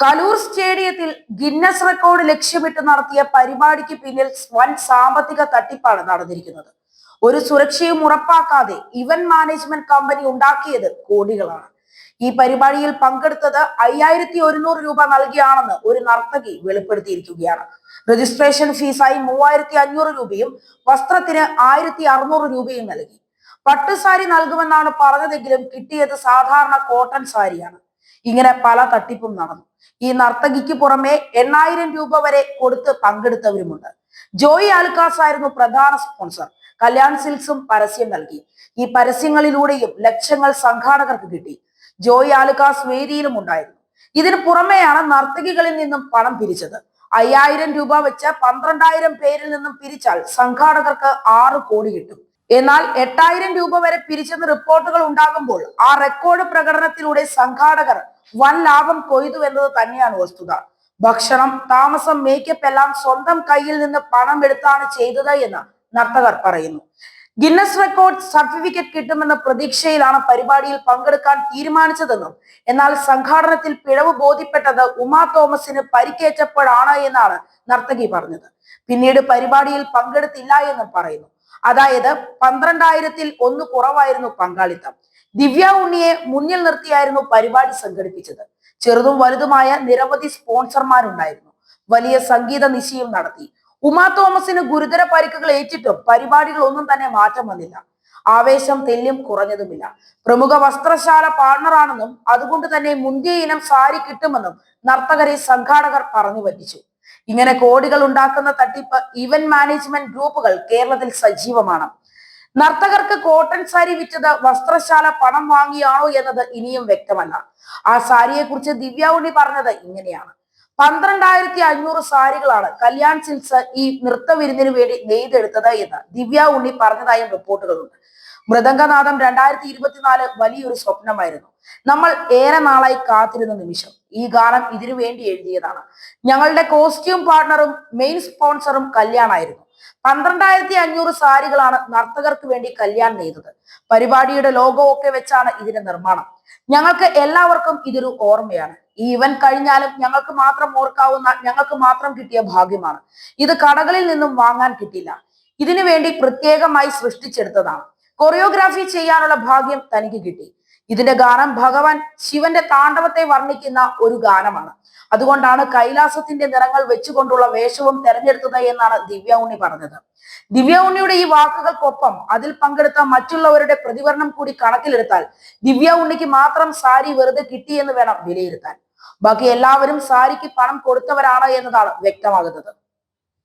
കലൂർ സ്റ്റേഡിയത്തിൽ Guinness record ലക്ഷ്യമിട്ട് നടത്തിയ പരിപാടിക്ക് പിന്നിൽ വൻ സാമ്പത്തിക തട്ടിപ്പാണ് നടന്നിരിക്കുന്നത്. ഒരു സുരക്ഷയും ഉറപ്പാക്കാതെ ഇവന്റ് മാനേജ്മെന്റ് കമ്പനി ഉണ്ടാക്കിയത് കോടികളാണ്. ഈ പരിപാടിയിൽ പങ്കെടുത്തത് 5100 രൂപ നൽകിയാണെന്ന് ഒരു നർത്തകി വെളിപ്പെടുത്തിയിരിക്കുകയാണ്. രജിസ്ട്രേഷൻ ഫീസായി 3500 രൂപയും വസ്ത്രത്തിന് 1600 രൂപയും നൽകി. പട്ടുസാരി നൽകുമെന്നാണ് പറഞ്ഞതെങ്കിലും കിട്ടിയത് സാധാരണ കോട്ടൺ സാരിയാണ്. ഇങ്ങനെ പല തട്ടിപ്പും നടന്നു. ഈ നർത്തകിക്ക് പുറമെ 8000 രൂപ വരെ കൊടുത്ത് പങ്കെടുത്തവരുമുണ്ട്. ജോയി ആലുക്കാസ് ആയിരുന്നു പ്രധാന സ്പോൺസർ. കല്യാൺ സിൽക്സും പരസ്യം നൽകി. ഈ പരസ്യങ്ങളിലൂടെയും ലക്ഷങ്ങൾ സംഘാടകർക്ക് കിട്ടി. ജോയി ആലുക്കാസ് വേദിയിലും ഉണ്ടായിരുന്നു. ഇതിനു പുറമെയാണ് നർത്തകികളിൽ നിന്നും പണം പിരിച്ചത്. 5000 രൂപ വെച്ച് 12000 പേരിൽ നിന്നും പിരിച്ചാൽ സംഘാടകർക്ക് 6 കോടി കിട്ടും. എന്നാൽ 8000 രൂപ വരെ പിരിച്ചെന്ന് റിപ്പോർട്ടുകൾ ഉണ്ടാകുമ്പോൾ ആ റെക്കോർഡ് പ്രകടനത്തിലൂടെ സംഘാടകർ വൻ ലാഭം കൊയ്തു എന്നത് തന്നെയാണ് വസ്തുത. ഭക്ഷണം, താമസം, മേക്കപ്പ് എല്ലാം സ്വന്തം കയ്യിൽ നിന്ന് പണം എടുത്താണ് ചെയ്തത് എന്ന് നർത്തകർ പറയുന്നു. ഗിന്നസ് റെക്കോർഡ് സർട്ടിഫിക്കറ്റ് കിട്ടുമെന്ന പ്രതീക്ഷയിലാണ് പരിപാടിയിൽ പങ്കെടുക്കാൻ തീരുമാനിച്ചതെന്നും എന്നാൽ സംഘാടനത്തിൽ പിഴവ് ബോധ്യപ്പെട്ടത് ഉമാ തോമസിന് പരിക്കേറ്റപ്പോഴാണ് എന്നാണ് നർത്തകി പറഞ്ഞത്. പിന്നീട് പരിപാടിയിൽ പങ്കെടുത്തില്ല എന്നും പറയുന്നു. അതായത് 12000-ൽ 1 കുറവായിരുന്നു പങ്കാളിത്തം. ദിവ്യ ഉണ്ണിയെ മുന്നിൽ നിർത്തിയായിരുന്നു പരിപാടി സംഘടിപ്പിച്ചത്. ചെറുതും വലുതുമായ നിരവധി സ്പോൺസർമാരുണ്ടായിരുന്നു. വലിയ സംഗീത നിശയും നടത്തി. ഉമാ തോമസിന് ഗുരുതര പരിക്കുകൾ ഏറ്റിട്ടും പരിപാടികൾ ഒന്നും തന്നെ മാറ്റം വന്നില്ല. ആവേശം തെല്ലും കുറഞ്ഞതുമില്ല. പ്രമുഖ വസ്ത്രശാല പാർട്ണറാണെന്നും അതുകൊണ്ട് തന്നെ മുന്തിയ ഇനം സാരി കിട്ടുമെന്നും നർത്തകരെ സംഘാടകർ പറഞ്ഞു പറ്റിച്ചു. ഇങ്ങനെ കോടികൾ ഉണ്ടാക്കുന്ന തട്ടിപ്പ് ഇവന്റ് മാനേജ്മെന്റ് ഗ്രൂപ്പുകൾ കേരളത്തിൽ സജീവമാണ്. നർത്തകർക്ക് കോട്ടൺ സാരി വിറ്റത് വസ്ത്രശാല പണം വാങ്ങിയാണോ എന്നത് ഇനിയും വ്യക്തമല്ല. ആ സാരിയെ കുറിച്ച് ദിവ്യ ഉണ്ണി പറഞ്ഞത് ഇങ്ങനെയാണ്: 12500 സാരികളാണ് കല്യാൺ സിൽക്സ് ഈ നൃത്തവിരുന്നിന് വേണ്ടി നെയ്തെടുത്തത് എന്ന് ദിവ്യ ഉണ്ണി പറഞ്ഞതായും റിപ്പോർട്ടുകളുണ്ട്. മൃദംഗനാഥം 2024 വലിയൊരു സ്വപ്നമായിരുന്നു. നമ്മൾ ഏറെ നാളായി കാത്തിരുന്ന നിമിഷം. ഈ ഗാനം ഇതിനു വേണ്ടി എഴുതിയതാണ്. ഞങ്ങളുടെ കോസ്റ്റ്യൂം പാർട്ണറും മെയിൻ സ്പോൺസറും കല്യാണായിരുന്നു. 12500 സാരികളാണ് നർത്തകർക്ക് വേണ്ടി കല്യാൺ നെയ്തത്. പരിപാടിയുടെ ലോഗോ ഒക്കെ വെച്ചാണ് ഇതിന്റെ നിർമ്മാണം. ഞങ്ങൾക്ക് എല്ലാവർക്കും ഇതൊരു ഓർമ്മയാണ്. ഈ ഇവന്റ് കഴിഞ്ഞാലും ഞങ്ങൾക്ക് മാത്രം ഓർക്കാവുന്ന, ഞങ്ങൾക്ക് മാത്രം കിട്ടിയ ഭാഗ്യമാണ്. ഇത് കടകളിൽ നിന്നും വാങ്ങാൻ കിട്ടില്ല. ഇതിനു വേണ്ടി പ്രത്യേകമായി സൃഷ്ടിച്ചെടുത്തതാണ്. കൊറിയോഗ്രാഫി ചെയ്യാനുള്ള ഭാഗ്യം തനിക്ക് കിട്ടി. ഇതിന്റെ ഗാനം ഭഗവാൻ ശിവന്റെ താണ്ഡവത്തെ വർണ്ണിക്കുന്ന ഒരു ഗാനമാണ്. അതുകൊണ്ടാണ് കൈലാസത്തിന്റെ നിറങ്ങൾ വെച്ചുകൊണ്ടുള്ള വേഷവും തെരഞ്ഞെടുത്തത് എന്നാണ് ദിവ്യ ഉണ്ണി പറഞ്ഞത്. ദിവ്യ ഉണ്ണിയുടെ ഈ വാക്കുകൾക്കൊപ്പം അതിൽ പങ്കെടുത്ത മറ്റുള്ളവരുടെ പ്രതികരണം കൂടി കണക്കിലെടുത്താൽ ദിവ്യ ഉണ്ണിക്ക് മാത്രം സാരി വെറുതെ കിട്ടിയെന്ന് വേണം വിലയിരുത്താൻ. ബാക്കി എല്ലാവരും സാരിക്ക് പണം കൊടുത്തവരാണ് എന്നതാണ് വ്യക്തമാകുന്നത്.